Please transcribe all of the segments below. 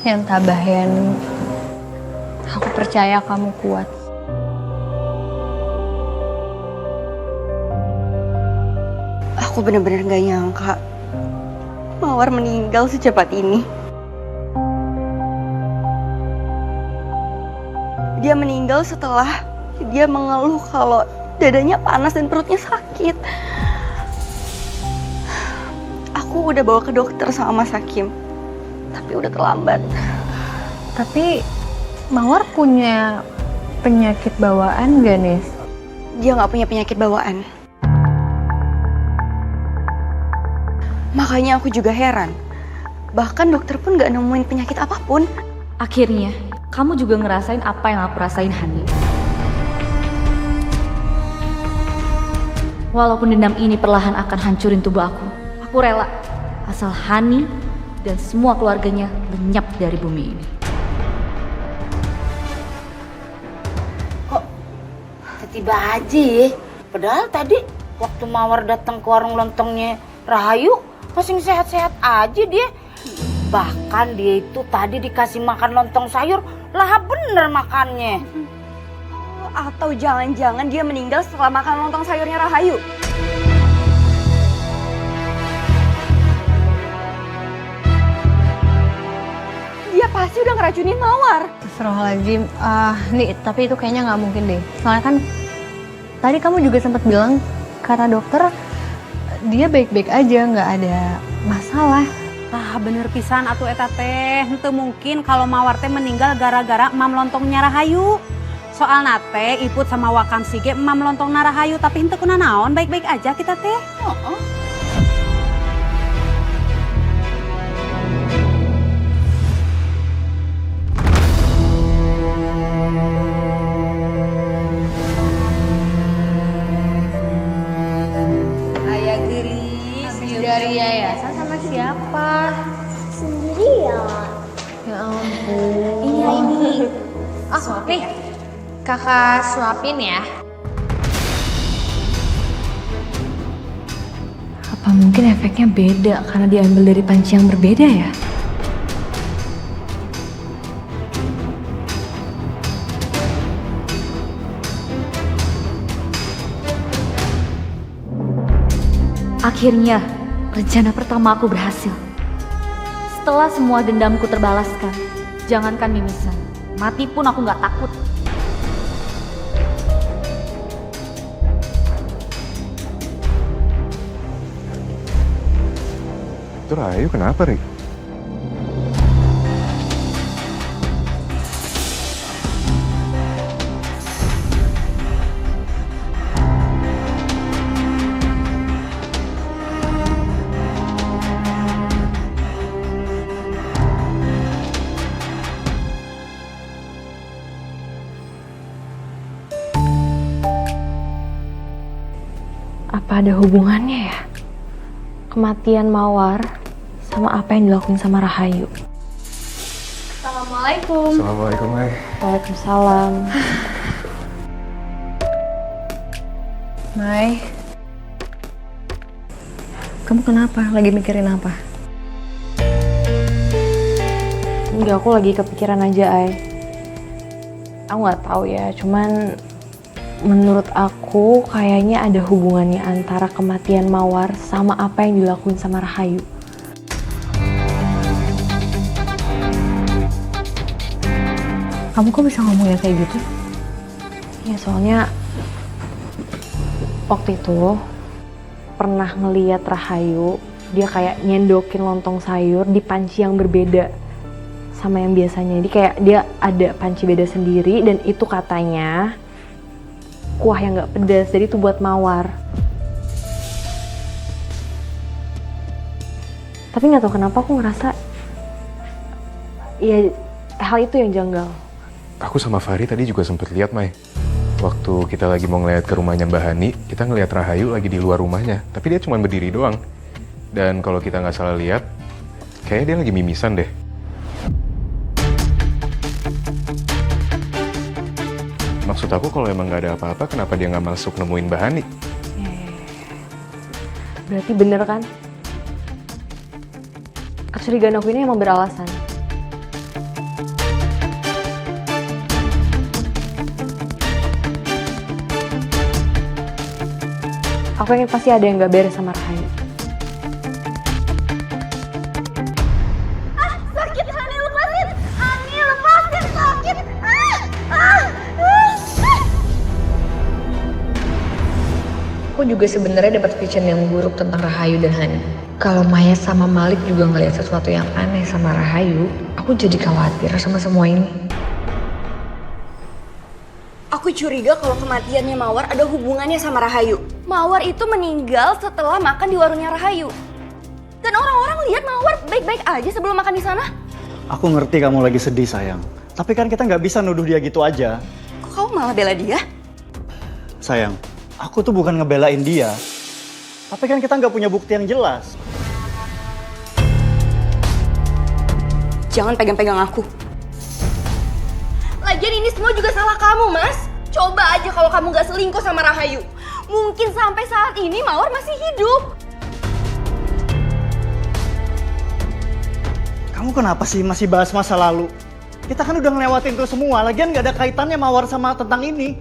Yang tabah ya, Nu. Aku percaya kamu kuat. Aku benar-benar gak nyangka Mawar meninggal secepat ini. Dia meninggal setelah dia mengeluh kalau dadanya panas dan perutnya sakit. Aku udah bawa ke dokter sama Mas Hakim, tapi udah terlambat. Tapi Mawar punya penyakit bawaan gak, Nis? Dia nggak punya penyakit bawaan. Makanya aku juga heran. Bahkan dokter pun nggak nemuin penyakit apapun. Akhirnya, kamu juga ngerasain apa yang aku rasain, Hani. Walaupun dendam ini perlahan akan hancurin tubuh aku rela. Asal Hani dan semua keluarganya lenyap dari bumi ini. Kok tiba-tiba aja ya? Padahal tadi waktu Mawar datang ke warung lontongnya Rahayu, masih sehat-sehat aja dia. Bahkan dia itu tadi dikasih makan lontong sayur, lahap bener makannya. Atau jangan-jangan dia meninggal setelah makan lontong sayurnya Rahayu? Dia pasti udah ngeracunin Mawar. Astagfirullahaladzim. Nih, tapi itu kayaknya nggak mungkin deh. Soalnya kan tadi kamu juga sempat bilang kata dokter dia baik-baik aja, nggak ada masalah. Bener pisan atuh eta teh. Henteu mungkin kalau Mawar teh meninggal gara-gara emam lontongnya Rahayu. Soalna teh Iput sama Wakam sige emam lontongna Rahayu, tapi henteu kunaon, baik-baik aja kita teh. Ayah gelis dari yayasan sama siapa? Sendirian. Ya ampun. Ini. Nih, kakak suapin ya. Apa mungkin efeknya beda karena diambil dari panci yang berbeda ya? Akhirnya, rencana pertama aku berhasil. Setelah semua dendamku terbalaskan, jangankan mimisan, mati pun aku gak takut. Itu Rahayu kenapa, Rik? Apa ada hubungannya ya? Kematian Mawar sama apa yang dilakuin sama Rahayu. Assalamualaikum. Assalamualaikum, Mai. Waalaikumsalam. Mai, kamu kenapa? Lagi mikirin apa? Enggak, aku lagi kepikiran aja, Ai. Aku nggak tahu ya, cuman menurut aku kayaknya ada hubungannya antara kematian Mawar sama apa yang dilakuin sama Rahayu. Kamu kok bisa ngomongnya kayak gitu? Ya soalnya waktu itu pernah ngeliat Rahayu, dia kayak nyendokin lontong sayur di panci yang berbeda sama yang biasanya. Jadi kayak dia ada panci beda sendiri dan itu katanya kuah yang gak pedas, jadi itu buat Mawar. Tapi gak tahu kenapa aku ngerasa ya hal itu yang janggal. Aku sama Fahri tadi juga sempet lihat, Mai. Waktu kita lagi mau ngeliat ke rumahnya Mbak Hani, kita ngeliat Rahayu lagi di luar rumahnya. Tapi dia cuma berdiri doang. Dan kalau kita nggak salah lihat, kayaknya dia lagi mimisan deh. Maksud aku kalau emang nggak ada apa-apa, kenapa dia nggak masuk nemuin Mbak Hani? Berarti bener kan? Kecurigaan aku ini emang beralasan. Aku yakin pasti ada yang gak beres sama Rahayu. Sakit, Hani, lepasin! Hani, lepasin, sakit! Aku juga sebenarnya dapat vision yang buruk tentang Rahayu dan Hani. Kalau Maya sama Malik juga ngeliat sesuatu yang aneh sama Rahayu, aku jadi khawatir sama semua ini. Aku curiga kalau kematiannya Mawar ada hubungannya sama Rahayu. Mawar itu meninggal setelah makan di warungnya Rahayu. Dan orang-orang lihat Mawar baik-baik aja sebelum makan di sana. Aku ngerti kamu lagi sedih sayang. Tapi kan kita nggak bisa nuduh dia gitu aja. Kok kamu malah bela dia? Sayang, aku tuh bukan ngebelain dia. Tapi kan kita nggak punya bukti yang jelas. Jangan pegang-pegang aku. Lagian ini semua juga salah kamu, Mas. Coba aja kalau kamu gak selingkuh sama Rahayu. Mungkin sampai saat ini Mawar masih hidup. Kamu kenapa sih masih bahas masa lalu? Kita kan udah ngelewatin itu semua. Lagian nggak ada kaitannya Mawar sama tentang ini.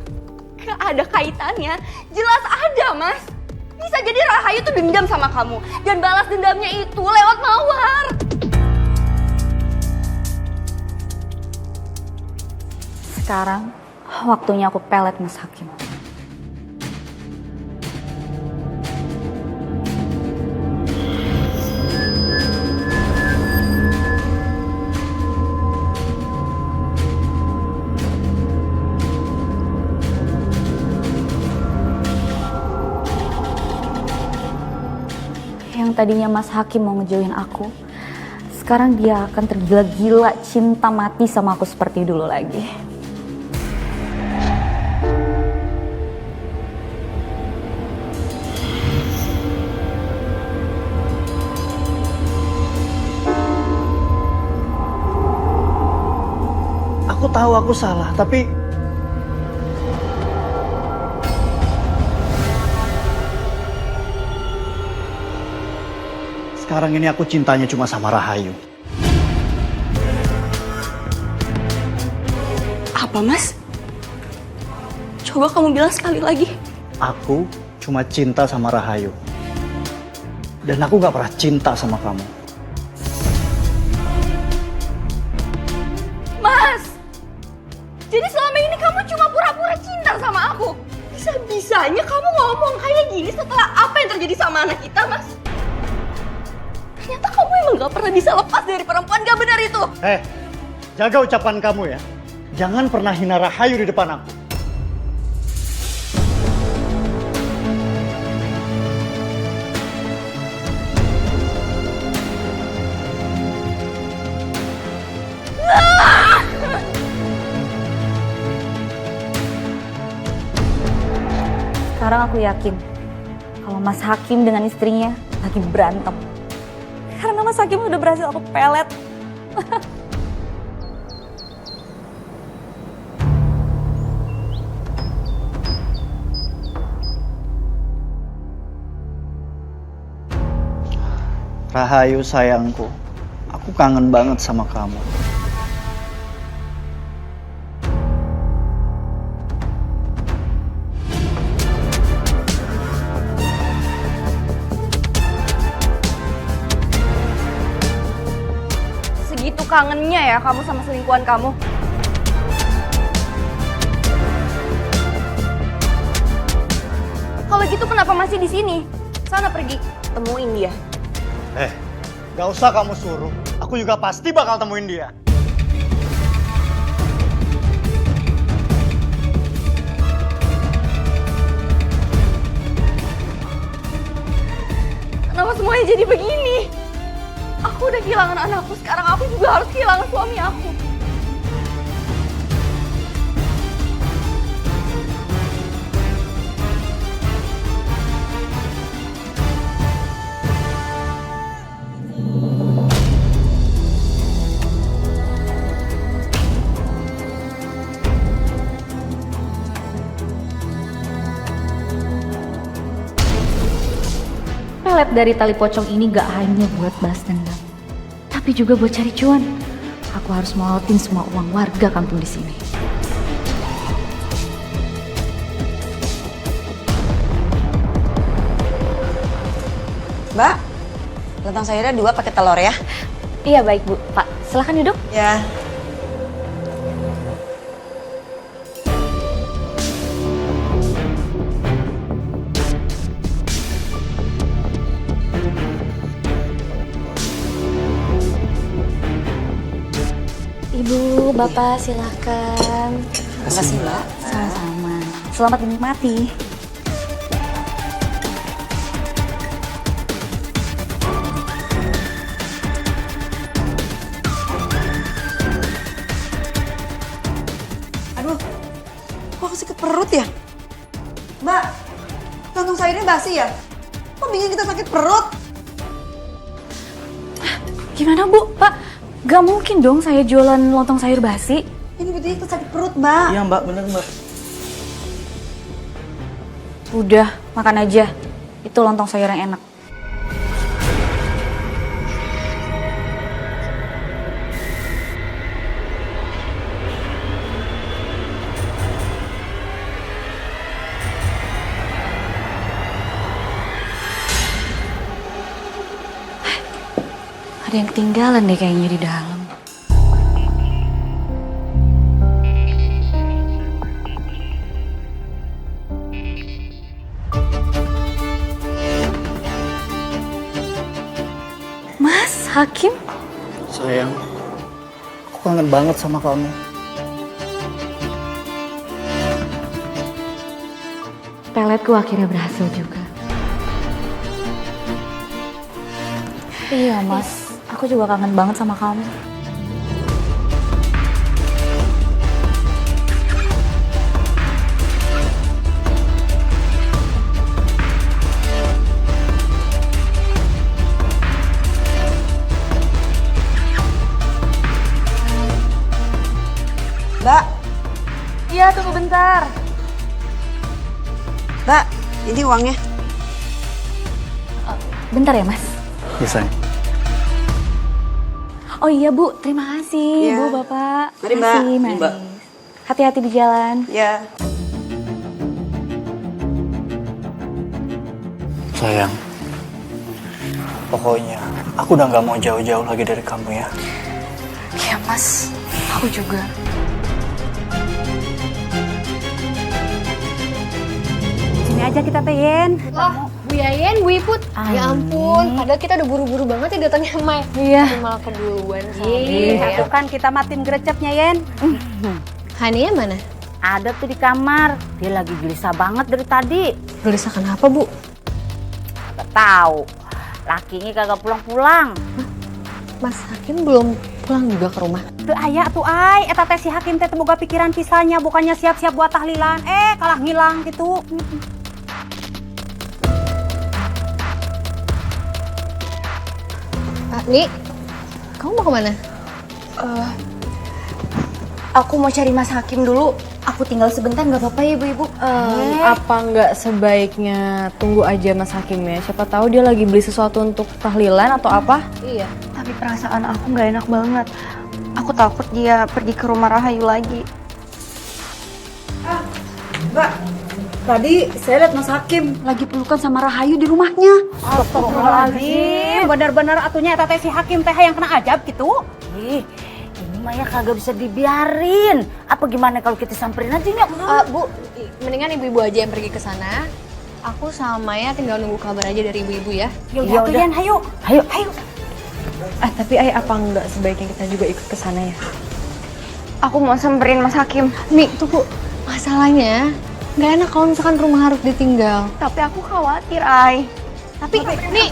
Gak ada kaitannya. Jelas ada, Mas. Bisa jadi Rahayu tuh dendam sama kamu. Dan balas dendamnya itu lewat Mawar. Sekarang waktunya aku pelet Mas Hakim. Yang tadinya Mas Hakim mau ngejauhin aku, sekarang dia akan tergila-gila cinta mati sama aku seperti dulu lagi. Aku tahu aku salah, tapi sekarang ini aku cintanya cuma sama Rahayu. Apa, Mas? Coba kamu bilang sekali lagi. Aku cuma cinta sama Rahayu. Dan aku gak pernah cinta sama kamu. Mas! Jadi selama ini kamu cuma pura-pura cinta sama aku? Bisa-bisanya kamu ngomong kayak gini setelah apa yang terjadi sama anak kita, Mas? Ternyata kamu emang gak pernah bisa lepas dari perempuan gak benar itu. Jaga ucapan kamu ya. Jangan pernah hina Rahayu di depan aku. Sekarang aku yakin kalau Mas Hakim dengan istrinya lagi berantem. Karena Mas Hakim udah berhasil aku pelet. Rahayu sayangku, aku kangen banget sama kamu. Segitu kangennya ya kamu sama selingkuhan kamu. Kalau gitu kenapa masih di sini? Sana pergi, temuin dia. Gak usah kamu suruh. Aku juga pasti bakal temuin dia. Kenapa semuanya jadi begini? Aku udah kehilangan anakku, sekarang aku juga harus kehilangan suami aku. Pelet dari tali pocong ini gak hanya buat balas dendam, tapi juga buat cari cuan. Aku harus mautin semua uang warga kampung di sini. Mbak, lontong sayurnya 2 pakai telur ya. Iya baik Bu. Pak, silahkan duduk. Ya. Ibu, Bapak silahkan. Terima kasih, Mbak. Sama-sama. Selamat menikmati. Aduh, kok kesikut perut ya? Mbak, lontong sayurnya basi ya? Kok bikin kita sakit perut? Gimana Bu? Pak, gak mungkin dong saya jualan lontong sayur basi. Ini bikin kita sakit perut, Mbak. Iya Mbak, bener Mbak. Udah, makan aja. Itu lontong sayur yang enak. Ada yang ketinggalan deh kayaknya di dalam. Mas Hakim? Sayang, aku kangen banget sama kamu. Peletku akhirnya berhasil juga. Iya mas, aku juga kangen banget sama kamu. Mbak, Iya, tunggu bentar. Mbak, ini uangnya. Bentar ya mas. Bisa. Oh iya Bu, terima kasih Iya. Bu, Bapak. Mari, Mbak. Makasih, Mari, Mas. Mbak. Hati-hati di jalan. Ya. Sayang, pokoknya aku udah nggak mau jauh-jauh lagi dari kamu ya. Iya Mas, aku juga. Sini aja kita teh Yen. Wah, Bu Yayen, Bu Iput. Ya ampun, padahal kita udah buru-buru banget ya datangnya Mai. Iya. Tapi malah keduluan sama Ih, Bu aku kan kita matiin gerecepnya Yen. Hania mana? Ada tuh di kamar. Dia lagi gelisah banget dari tadi. Gelisah kenapa, Bu? Gak tahu. Lakinya kagak pulang-pulang. Mas Hakim belum pulang juga ke rumah. Teu aya tuh ay, eta teh si Hakim teh boga pikiran pisahnya bukannya siap-siap buat tahlilan. Kalah ngilang gitu. Nih, kamu mau kemana? Aku mau cari Mas Hakim dulu. Aku tinggal sebentar nggak apa-apa ya ibu-ibu? Apa nggak sebaiknya tunggu aja Mas Hakim ya? Siapa tahu dia lagi beli sesuatu untuk tahlilan atau apa? Iya. Tapi perasaan aku nggak enak banget. Aku takut dia pergi ke rumah Rahayu lagi. Mbak, tadi saya lihat Mas Hakim lagi pelukan sama Rahayu di rumahnya. Astagfirullahaladzim, bener-bener atunya eta teh si Hakim teh yang kena ajab gitu. Ih, ini Maya kagak bisa dibiarin. Apa gimana kalau kita samperin aja yuk? Bu, mendingan ibu-ibu aja yang pergi ke sana. Aku sama Maya tinggal nunggu kabar aja dari ibu-ibu ya. Ya udah Yen, hayu. Ayo. Tapi apa nggak sebaiknya kita juga ikut ke sana ya? Aku mau samperin Mas Hakim. Nih, tunggu. Masalahnya nggak enak kalau misalkan rumah harus ditinggal. Tapi aku khawatir, Ay. Tapi, nih,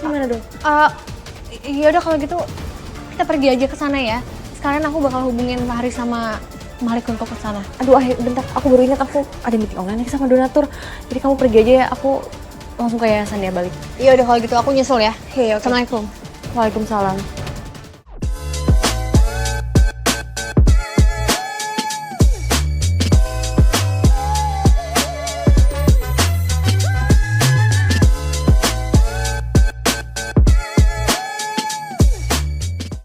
Gimana dong? ya udah kalau gitu kita pergi aja ke sana ya. Sekarang aku bakal hubungin Pak Haris sama Malik untuk ke sana. Aduh, bentar. Aku baru ingat aku ada meeting online sama donatur. Jadi kamu pergi aja ya. Aku langsung ke yayasan ya balik. Iya udah kalau gitu aku nyusul ya. Oke. Assalamualaikum. Waalaikumsalam.